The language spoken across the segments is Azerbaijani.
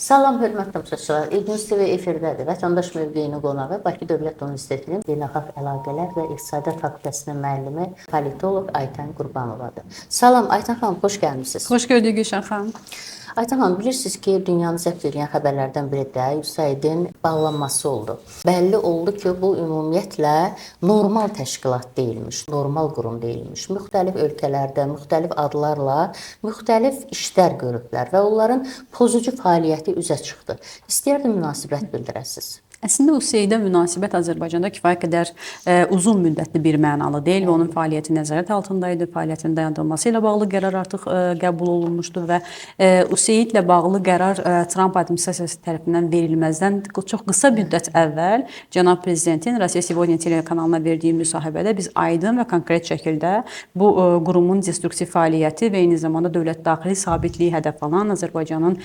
Salam, hörmətli tamaşaçılar. İlginiz TV efirdədir. Vətəndaş mövqeyinin qonağı Bakı Dövlət Universitetinin Beynəlxalq Əlaqələr və İqtisadiyyat Fakültəsinin müəllimi politoloq Aytən Qurbanovadır. Salam, Aytən xanım, xoş gəlmisiniz. Xoş gördük Gülşən xanım. Aytən xanım, bilirsiniz ki, dünyanı zəbt edən xəbərlərdən biri də USAID-in bağlanması oldu. Bəlli oldu ki, bu ümumiyyətlə normal təşkilat deyilmiş, normal qurum deyilmiş. Müxtəlif ölkələrdə, müxtəlif adlarla müxtəlif işlər görüblər və onların pozucu fəaliyyəti üzə çıxdı. İstəyərdim münasibət bildirəsiniz. Əslində USAID-ə münasibət Azərbaycanda kifayət qədər uzun müddətli bir mənalı deyil və onun fəaliyyəti nəzarət altında idi. Fəaliyyətin dayandırılması ilə bağlı qərar artıq qəbul olunmuşdu və USAID ilə bağlı qərar Tramp administrasiyası tərəfindən verilməzdən çox qısa müddət əvvəl cənab prezidentin Rusiya Сегодня telekanalına verdiyi müsahibədə biz aydın və konkret şəkildə bu qurumun destruktiv fəaliyyəti və eyni zamanda dövlət daxili sabitliyi hədəf alan Azərbaycanın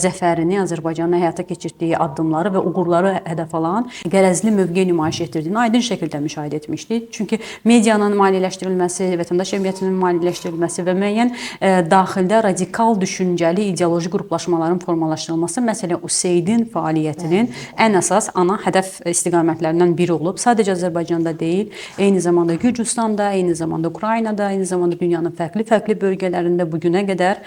zəfərini, Azərbaycanın həyata keçirdiyi addımları və uğurları hədəf alan qərəzli mövqe nümayiş etdirdiyini aydın şəkildə müşahidə etmişdik. Çünki medianın maliyyələşdirilməsi, vətəndaş cəmiyyətinin maliyyələşdirilməsi və müəyyən daxildə radikal düşüncəli ideoloji qruplaşmaların formalaşdırılması məsələn USAID-in fəaliyyətinin ən əsas ana hədəf istiqamətlərindən biri olub. Sadəcə Azərbaycanda deyil, eyni zamanda Gürcüstanda, eyni zamanda Ukraynada, eyni zamanda dünyanın fərqli bölgələrində bu günə qədər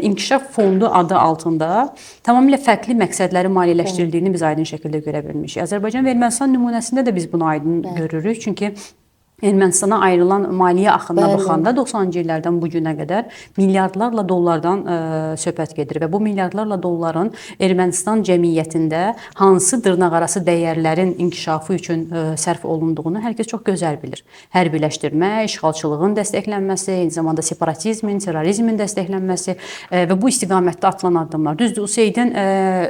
İnkişaf Fondu adı altında tamamilə fərqli məqsədləri maliyyələşdirildiyini biz aydın şəkildə görə bilmişik. Azərbaycan və Ermənistan nümunəsində də biz bunu aydın görürük. Çünki Ermənistana ayrılan maliyyə axınına baxanda 90-cı illərdən bu günə qədər milyardlarla dollardan söhbət gedir və bu milyardlarla dolların Ermənistan cəmiyyətində hansı dırnaqarası dəyərlərin inkişafı üçün sərf olunduğunu hər kəs çox gözəl bilir. Hərbiləşdirmə, işğalçılığın dəstəklənməsi, eyni zamanda separatizmin, terrorizmin dəstəklənməsi və bu istiqamətdə atılan addımlar. Düzdür, USAID-in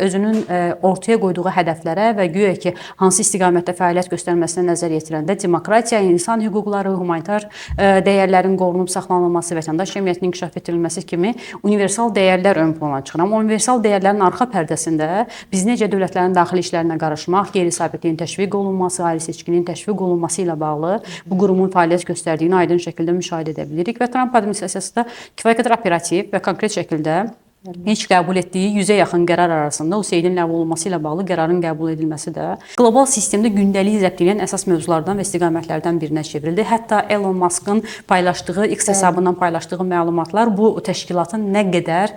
özünün ortaya qoyduğu hədəflərə və güya ki, hansı istiqamətdə fəaliyyət göstərməsinə nəzər yetirəndə demokratiya, insan hüquqları, humanitar dəyərlərin qorunub saxlanılması, vətəndaş cəmiyyətinin inkişaf etdirilməsi kimi universal dəyərlər ön plana çıxır. Amma universal dəyərlərin arxa pərdəsində biz necə dövlətlərin daxili işlərinə qarışmaq, qeyri-sabitliyin təşviq olunması, ayrı seçkinin təşviq olunması ilə bağlı bu qurumun fəaliyyət göstərdiyini aydın şəkildə müşahidə edə bilirik və Tramp administrasiyası da kifayət qədər operativ və konkret şəkildə heç qəbul etdiyi 100-ə yaxın qərar arasında USAID-in ləğv olunması ilə bağlı qərarın qəbul edilməsi də qlobal sistemdə gündəlik zəbt edən əsas mövzulardan və istiqamətlərdən birinə çevrildi. Hətta Elon Musk'ın paylaşdığı, X hesabından paylaşdığı məlumatlar bu təşkilatın nə qədər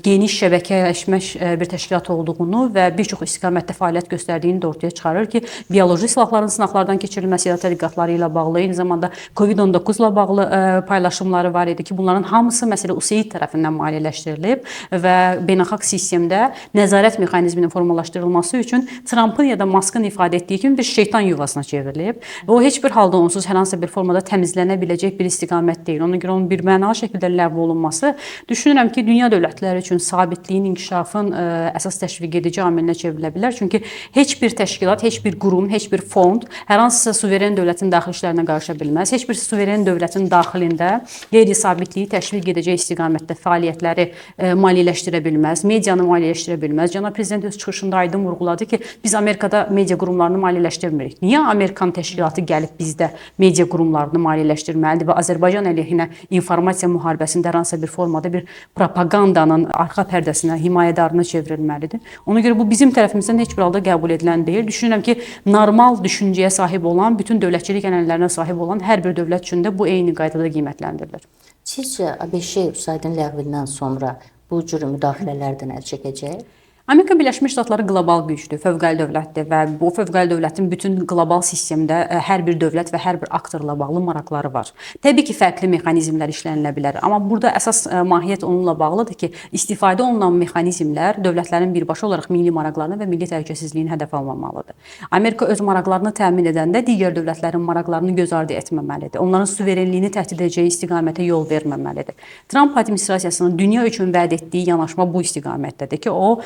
geniş şəbəkələşmiş bir təşkilat olduğunu və bir çox istiqamətdə fəaliyyət göstərdiyini də ortaya çıxarır ki, bioloji silahların sınaqlardan keçirilməsi ilə tədqiqatları ilə bağlı, eyni zamanda COVID-19 ilə bağlı paylaşımları var idi ki, bunların hamısı məsələ USAID tərəfindən maliyyələşdirilir və beynəlxalq sistemdə nəzarət mexanizminin formalaşdırılması üçün Trumpın ya da Musk'ın ifadə etdiyi kimi bir şeytan yuvasına çevrilib. Və o heç bir halda onsuz hər hansı bir formada təmizlənə biləcək bir istiqamət deyil. Ona görə onun bir mənalı şəkildə ləğv olunması düşünürəm ki, dünya dövlətləri üçün sabitliyin, inkişafın əsas təşviq edici amilinə çevrilə bilər. Çünki heç bir təşkilat, heç bir qurum, heç bir fond hər hansısa suveren dövlətin daxili işlərinə qarışa bilməz. Heç bir suveren dövlətin daxilində qeyri-sabitliyi təşviq edəcək istiqamətdə fəaliyyətləri maliyyələşdirə bilməz, medianı maliyyələşdirə bilməz. Cənab prezident öz çıxışında aydın vurğuladı ki, biz Amerikada media qurumlarını maliyyələşdirmirik. Niyə Amerikan təşkilatı gəlib bizdə media qurumlarını maliyyələşdirməlidir və Azərbaycan əleyhinə informasiya müharibəsində hər hansı bir formada bir propagandanın arxa pərdəsinə, himayədarına çevrilməlidir? Ona görə bu bizim tərəfimizdən heç bir halda qəbul edilən deyil. Düşünürəm ki, normal düşüncəyə sahib olan, bütün dövlətçilik ənənələrinə sahib olan hər bir dövlət üçün də bu eyni qaydada qiymətləndirilir. Sizcə ABŞ USAID-in ləğvindən sonra bu cür müdaxilələrdən əl çəkəcək? Amerika Birləşmiş Ştatları qlobal gücdür, fövqəli dövlətdir və bu fövqəli dövlətin bütün qlobal sistemdə hər bir dövlət və hər bir aktorla bağlı maraqları var. Təbii ki, fərqli mexanizmlər işlənilə bilər, amma burada əsas mahiyyət onunla bağlıdır ki, istifadə olunan mexanizmlər dövlətlərin birbaşa olaraq milli maraqlarını və milli təhlükəsizliyini hədəf almamalıdır. Amerika öz maraqlarını təmin edəndə digər dövlətlərin maraqlarını göz ardı etməməlidir. Onların suverenliyini təhdid edəcəyi istiqamətə yol verməməlidir. Trump administrasiyasının dünya üçün vəd etdiyi yanaşma bu istiqamətdədir ki, o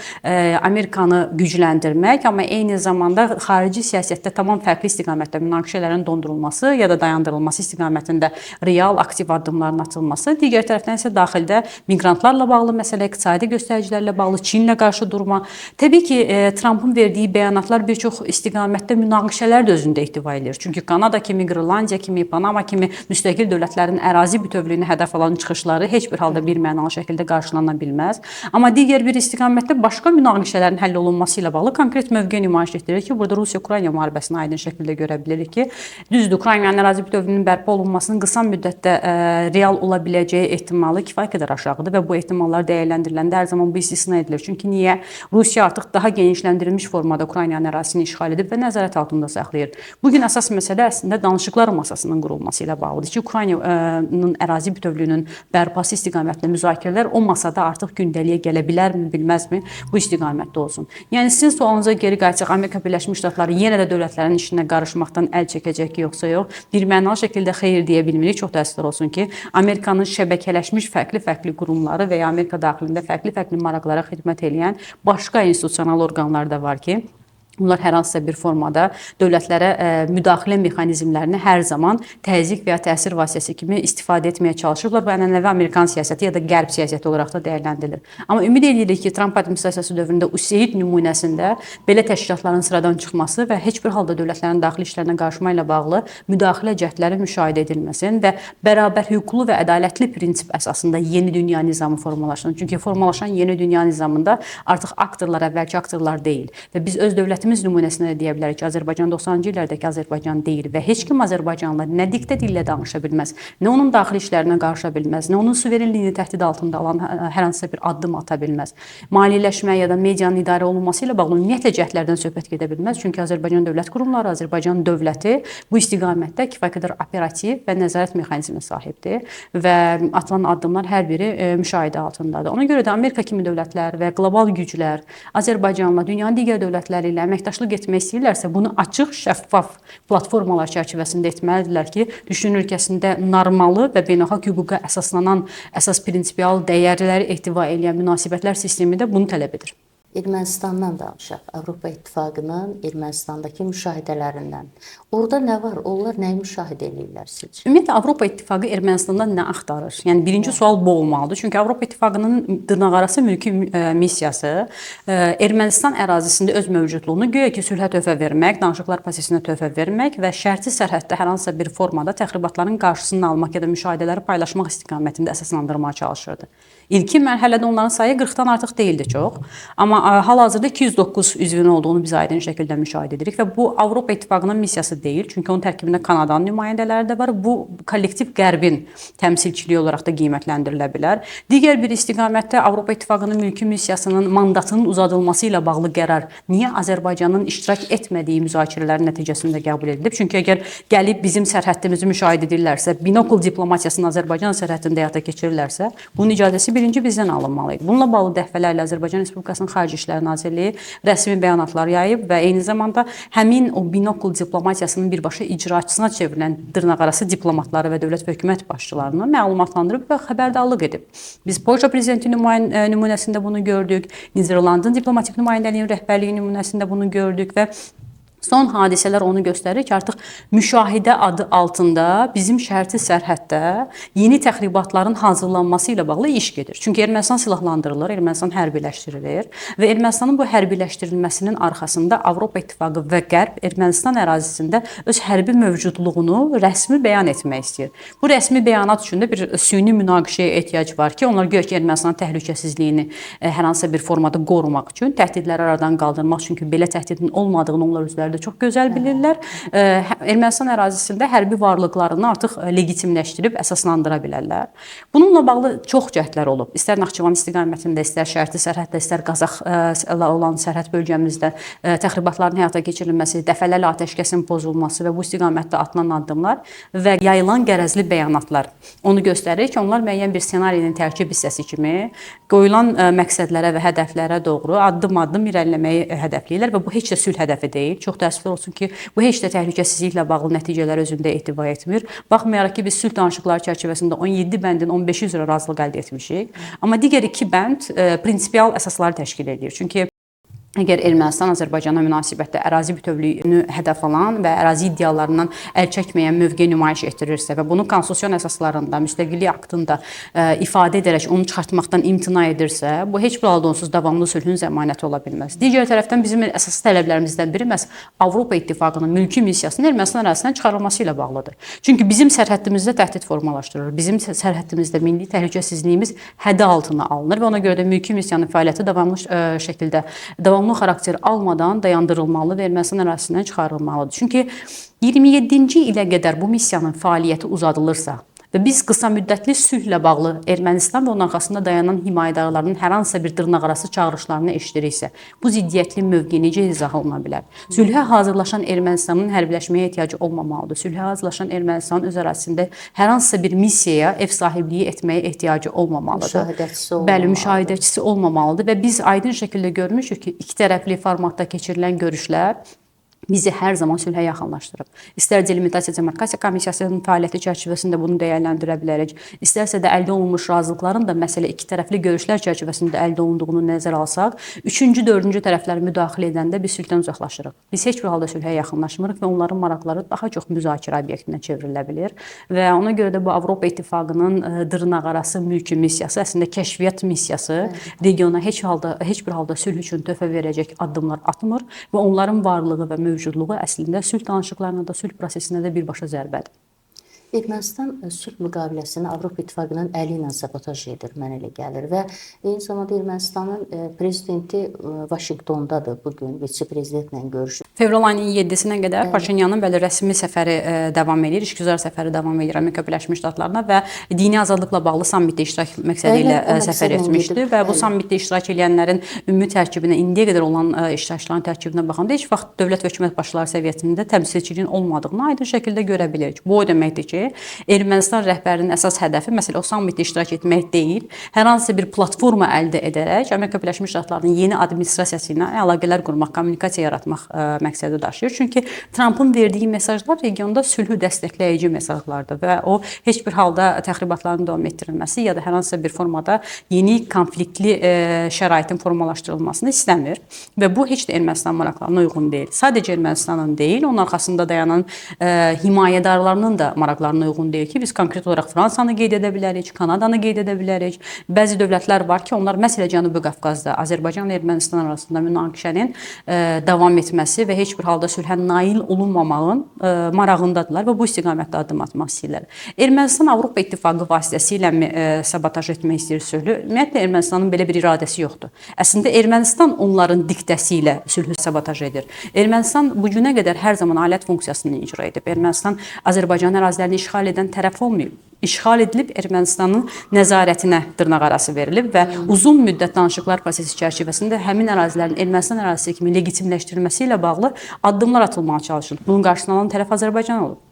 Amerikanı gücləndirmək, amma eyni zamanda xarici siyasətdə tamam fərqli istiqamətdə münaqişələrin dondurulması ya da dayandırılması istiqamətində real aktiv addımların atılması, digər tərəfdən isə daxildə miqrantlarla bağlı məsələ, iqtisadi göstəricilərlə bağlı Çinlə qarşı durma. Təbii ki, Trumpın verdiyi bəyanatlar bir çox istiqamətdə münaqişələr də özündə ehtiva edir. Çünki Kanada kimi, Qırlandiya kimi, Panama kimi müstəqil dövlətlərin ərazi bütövlüyünü hədəf alan çıxışları heç bir halda bir mənalı şəkildə qarşılana bilməz. Amma digər bir istiqamətdə başqa münaqişələrin həll olunması ilə bağlı konkret mövqe nümayiş etdirir ki, burada Rusiya-Ukrayna müharibəsini aydın şəkildə görə bilirik ki, düzdür, Ukraynanın ərazi bütövlüyünün bərpa olunmasının qısa müddətdə real ola biləcəyi ehtimalı kifayət qədər aşağıdır və bu ehtimallar dəyərləndiriləndə hər zaman bu istisna edilir. Çünki niyə? Rusiya artıq daha genişləndirilmiş formada Ukraynanın ərazisini işğal edib və nəzarət altında saxlayır. Bugün əsas məsələ əslində danışıqlar masasının qurulması ilə bağlıdır ki, Ukraynanın ərazi bütövlüyünün bərpası istiqamətində müzakirələr o masada artıq gündəliyə gələ bilərmi, bilməzmi? Bu istiqamətdə olsun. Yəni sizin sualınıza geri qayıtsaq, Amerika Birləşmiş Ştatları yenə də dövlətlərin işinə qarışmaqdan əl çəkəcək ki, yoxsa yox? Bir mənalı şəkildə xeyir deyə bilmirik. Çox təəssüflər olsun ki, Amerikanın şəbəkələşmiş fərqli qurumları və ya Amerika daxilində fərqli maraqlara xidmət edən başqa institusional orqanlar da var ki, bunlar hər hansısa bir formada dövlətlərə müdaxilə mexanizmlərini hər zaman təzyiq və ya təsir vasitəsi kimi istifadə etməyə çalışırlar. Bu ənənəvi Amerikan siyasəti ya da Qərb siyasəti olaraq da dəyərləndirilir. Amma ümid edirik ki, Tramp administrasiyası dövründə USAID nümunəsində belə təşkilatların sıradan çıxması və heç bir halda dövlətlərin daxili işlərinə qarışma ilə bağlı müdaxilə cəhdləri müşahidə edilməsin və bərabər hüquqlu və ədalətli prinsip əsasında yeni dünya nizamı formalaşsın. Çünki formalaşan yeni dünya nizamında artıq aktorlar əvvəlki aktorlar deyil və biz öz dövlətimiz nümunəsində deyə bilərik ki, Azərbaycan 90-cı illərdəki Azərbaycan deyil və heç kim Azərbaycanla nə diktə dillə danışa bilməz, nə onun daxili işlərinə qarışa bilməz, nə onun suverenliyini təhdid altında alan hər hansısa bir addım ata bilməz. Maliyyələşmə ya da medianın idarə olunması ilə bağlı ümumiyyətlə cəhdlərdən söhbət gedə bilməz. Çünki Azərbaycan dövlət qurumları, Azərbaycan dövləti bu istiqamətdə kifayət qədər operativ və nəzarət mexanizminə sahibdir və atılan addımlar hər biri müşahidə altındadır. Ona görə də Amerika kimi dövlətlər və qlobal güclər Azərbaycanla, dünyanın digər dövlətləri ilə əməkdaşlıq etmək istəyirlərsə, bunu açıq, şəffaf platformalar çərçivəsində etməlidirlər ki, düşünür ki, əslində normalı və beynəlxalq hüquqa əsaslanan əsas prinsipial dəyərləri ehtiva edən münasibətlər sistemi də bunu tələb edir. Ermənistandan danışaq, Avropa İttifaqının Ermənistandakı müşahidələrindən. Orada nə var? Onlar nəyi müşahidə edirlər sizcə? Ümumiyyətlə Avropa İttifaqı Ermənistandan nə axtarır? Yəni birinci sual bu olmalıdır. Çünki Avropa İttifaqının dırnaqarası mülki missiyası Ermənistan ərazisində öz mövcudluğunu güya ki, sülhə töhfə vermək, danışıqlar prosesinə töhfə vermək və şərti sərhəddə hər hansısa bir formada təxribatların qarşısını almaq ya da müşahidələri paylaşmaq istiqamətində əsaslandırmağa çalışırdı. İlkin mərhələdə onların sayı 40-dan artıq deyildi çox. Amma hal-hazırda 209 üzvün olduğunu biz aydın şəkildə müşahidə edirik və bu Avropa İttifaqının missiyası deyil. Çünki onun tərkibində Kanadanın nümayəndələri də var. Bu kollektiv Qərbin təmsilçiliyi olaraq da qiymətləndirilə bilər. Digər bir istiqamətdə Avropa İttifaqının mülki missiyasının mandatının uzadılması ilə bağlı qərar niyə Azərbaycanın iştirak etmədiyi müzakirələrin nəticəsində qəbul edilib? Çünki əgər gəlib bizim sərhədimizi müşahidə edirlərsə, binokul diplomatiyasını Azərbaycan sərhədində həyata keçirirlərsə, bunun icazəsi birinci bizdən alınmalı idi. Bununla bağlı dəfələrlə Azərbaycan Respublikasının Xarici İşlər Nazirliyi rəsmi bəyanatlar yayıb və eyni zamanda həmin o binokul diplomatiyasının birbaşa icraçısına çevrilən dırnaqarası diplomatları və dövlət və hökumət başçılarını məlumatlandırıb və xəbərdarlıq edib. Biz Polşa prezidenti nümunəsində bunu gördük, Niderlandın diplomatik nümayəndəliyinin rəhbərliyi nümunəsində bunu gördük və son hadisələr onu göstərir ki, artıq müşahidə adı altında bizim şərti sərhəddə yeni təxribatların hazırlanması ilə bağlı iş gedir. Çünki Ermənistan silahlandırılır, Ermənistan hərbiləşdirilir və Ermənistanın bu hərbiləşdirilməsinin arxasında Avropa İttifaqı və Qərb Ermənistan ərazisində öz hərbi mövcudluğunu rəsmi bəyan etmək istəyir. Bu rəsmi bəyanat üçün də bir süni münaqişəyə ehtiyac var ki, onlar güya ki, Ermənistanın təhlükəsizliyini hər hansısa bir formada qorumaq üçün, təhdidləri aradan qaldırmaq, çünki belə təhdidin olmadığını onlar özləri də çox gözəl bilirlər. Ermənistan ərazisində hərbi varlıqlarını artıq legitimləşdirib əsaslandıra bilərlər. Bununla bağlı çox cəhdlər olub. İstər Naxçıvan istiqamətində, istər şərti sərhəddə, istər Qazaxla olan sərhəd bölgəmizdə təxribatların həyata keçirilməsi, dəfələrlə atəşkəsin pozulması və bu istiqamətdə atılan addımlar və yayılan qərəzli bəyanatlar onu göstərir ki, onlar müəyyən bir ssenarinin tərkib hissəsi kimi qoyulan məqsədlərə və hədəflərə doğru addım-addım irəliləməyi hədəfləyirlər və bu heç də sülh hədəfi deyil. Çox təəssüflər olsun ki, bu heç də təhlükəsizliklə bağlı nəticələr özündə ehtiva etmir. Baxmayaraq ki, biz sülh danışıqları çərçivəsində 17 bəndin 15-i üzrə razılıq əldə etmişik. Amma digər 2 bənd prinsipial əsasları təşkil edir. Çünki Əgər Ermənistan Azərbaycana münasibətdə ərazi bütövlüyünü hədəf alan və ərazi iddialarından əl çəkməyən mövqe nümayiş etdirirsə və bunu konstitusiya əsaslarında, müstəqillik aktında ifadə edərək onu çıxartmaqdan imtina edirsə, bu heç bir halda onsuz davamlı sülhün zəmanəti ola bilməz. Digər tərəfdən bizim əsas tələblərimizdən biri məhz Avropa İttifaqının mülki missiyasının Ermənistan ərazisindən çıxarılması ilə bağlıdır. Çünki bizim sərhəddimizdə təhdid formalaşdırılır. Bizim sərhəddimizdə milli təhlükəsizliyimiz hədd altına alınır və ona görə də mülki missiyanın fəaliyyəti davamlı şəkildə davamlı xarakter almadan dayandırılmalı və Ermənistan ərazisindən çıxarılmalıdır. Çünki 27-ci ilə qədər bu missiyanın fəaliyyəti uzadılırsa və biz qısa müddətli sülhlə bağlı Ermənistan və onun arxasında dayanan himayədarlarının hər hansısa bir dırnaqarası çağırışlarını eşidiriksə, bu ziddiyyətli mövqe necə izah oluna bilər? Sülhə hazırlaşan Ermənistanın hərbiləşməyə ehtiyacı olmamalıdır. Sülhə hazırlaşan Ermənistanın öz ərazisində hər hansısa bir missiyaya ev sahibliyi etməyə ehtiyacı olmamalıdır. Müşahidəçisi olmamalıdır. Bəli, müşahidəçisi olmamalıdır və biz aydın şəkildə görmüşük ki, iki tərəfli formatda keçirilən görüşlər bizi hər zaman sülhə yaxınlaşdırıb. İstər delimitasiya demarkasiya komissiyasının fəaliyyəti çərçivəsində bunu dəyərləndirə bilərik. İstərsə də əldə olunmuş razılıqların da məsələ iki tərəfli görüşlər çərçivəsində əldə olunduğunu nəzərə alsaq, üçüncü, dördüncü tərəflər müdaxilə edəndə biz sülhdən uzaqlaşırıq. Biz heç bir halda sülhə yaxınlaşmırıq və onların maraqları daha çox müzakirə obyektinə çevrilə bilir və ona görə də bu Avropa İttifaqının dırnaqarası mülki missiyası əslində kəşfiyyat missiyası regiona heç bir halda sülh üçün töhfə verəcək addımlar atmır və onların varlığı və mövcudluğu əslində sülh danışıqlarına da, sülh prosesinə də birbaşa zərbədir. Ermənistan sülh müqaviləsini Avropa İttifaqının əli ilə sabotaj edir, mənə elə gəlir və eyni zamanda Ermənistanın prezidenti Vaşinqtondadır bugün, vitse-prezidentlə görüşür. Fevral ayının 7-sinə qədər Paşinyanın bəli rəsmi səfəri davam edir, işgüzar səfəri davam edir Amerika Birləşmiş Ştatlarına və dini azadlıqla bağlı sammitdə iştirak məqsədi ilə səfər etmişdi və bu sammitdə iştirak edənlərin ümumi tərkibinə, indiyə qədər olan iştirakçıların tərkibinə baxanda heç vaxt dövlət və hökumət başçıları səviyyəsində təmsilçiliyin olmadığını aydın şəkildə görə bilirik. Bu o deməkdir ki, Ermənistan rəhbərinin əsas hədəfi məsələ o sammitdə iştirak etmək deyil, hər hansı bir platforma əldə edərək Amerika Birləşmiş Ştatlarının yeni administrasiyası ilə əlaqələr qurmaq, kommunikasiya yaratmaq məqsədi daşıyır. Çünki Trumpın verdiyi mesajlar regionda sülhü dəstəkləyici mesajlardır və o heç bir halda təxribatların davam etdirilməsi ya da hər hansısa bir formada yeni konfliktli şəraitin formalaşdırılmasını istəmir və bu heç də Ermənistan maraqlarına uyğun deyil. Sadəcə Ermənistanın deyil, onun arxasında dayanan himayədarlarının da maraqlarına uyğun deyil ki, biz konkret olaraq Fransanı qeyd edə bilərik, Kanadanı qeyd edə bilərik. Bəzi dövlətlər var ki, onlar məsələ Cənubi Qafqazda Azərbaycanla Ermənistan arasında münaqişənin davam etməsi və heç bir halda sülhə nail olunmamağın marağındadırlar və bu istiqamətdə addım atmaq istəyirlər. Ermənistan Avropa İttifaqı vasitəsilə sabotaj etmək istəyir sülhü. Ümumiyyətlə Ermənistanın belə bir iradəsi yoxdur. Əslində Ermənistan onların diktəsi ilə sülhü sabotaj edir. Ermənistan bu günə qədər hər zaman alət funksiyasını icra edib. Ermənistan Azərbaycan ərazilərini işğal edən tərəf olmayıb. İşğal edilib Ermənistanın nəzarətinə dırnaqarası verilib və uzun müddət danışıqlar prosesi çərçivəsində həmin ərazilərin Ermənistan ərazisi kimi legitimləşdirilməsi ilə bağlı addımlar atılmağa çalışılır. Bunun qarşısını alan tərəf Azərbaycan olub.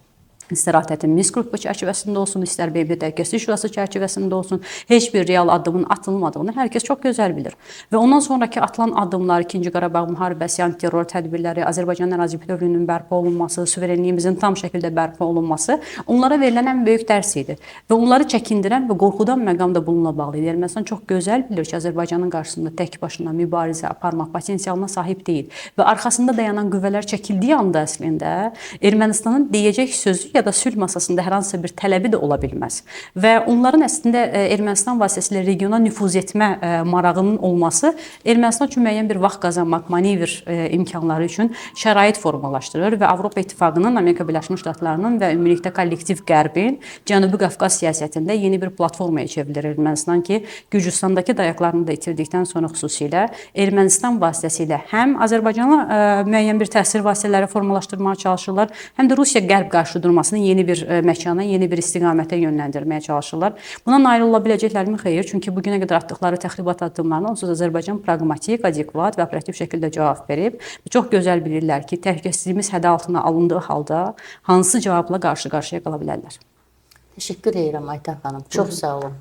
İstər ATƏT-in Minsk qrupu çərçivəsində olsun, istər BMT Təhlükəsizlik Şurası çərçivəsində olsun, heç bir real addımın atılmadığını hər kəs çox gözəl bilir. Və ondan sonraki atılan addımlar, 2-ci Qarabağ müharibəsi, antiterror tədbirləri, Azərbaycan ərazi bütövlüyünün bərpa olunması, suverenliyimizin tam şəkildə bərpa olunması onlara verilən ən böyük dərs idi. Və onları çəkindirən və qorxudan məqamda bununla bağlı idi. Ermənistan çox gözəl bilir ki, Azərbaycanın qarşısında tək başına mübarizə aparmaq potensialına sahib deyil. Və arxasında dayanan qüvvələr çəkildiyi anda əslində Ermənistanın deyəcək sözü ya da sülh masasında hər hansısa bir tələbi də ola bilməz. Və onların əslində Ermənistan vasitəsilə regiona nüfuz etmə marağının olması Ermənistan üçün müəyyən bir vaxt qazanmaq, manevr imkanları üçün şərait formalaşdırır və Avropa İttifaqının, Amerika Birləşmiş Ştatlarının və ümumilikdə kollektiv Qərbin Cənubi Qafqaz siyasətində yeni bir platformaya çevrilir Ermənistan ki, Gürcüstandakı dayaqlarını da itirdikdən sonra xüsusilə Ermənistan vasitəsilə həm Azərbaycana müəyyən bir təsir vasitələri formalaşdırmağa çalışırlar, həm də Rusiya Qərb qarşıdurmasını yeni bir məkana, yeni bir istiqamətə yönləndirməyə çalışırlar. Buna nail ola biləcəklərmi? Xeyr. Çünki bugünə qədər atdıqları təxribat addımlarına onsuz Azərbaycan praqmatik, adekvat və operativ şəkildə cavab verib. Çox gözəl bilirlər ki, təhlükəsizliyimiz hədə altına alındığı halda hansı cavabla qarşı-qarşıya qala bilərlər. Təşəkkür edirəm Aytan xanım. Çox sağ olun.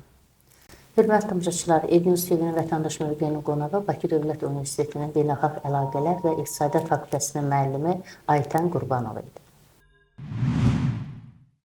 Hörmətli tamaşaçılar, EBNews TV-nin vətəndaş mövqeyinin qonağı Bakı Dövlət Universitetinin Beynəlxalq Əlaqələr və İqtisadiyyat Fakültəsinin müəllimi Aytan Qurbanova idi.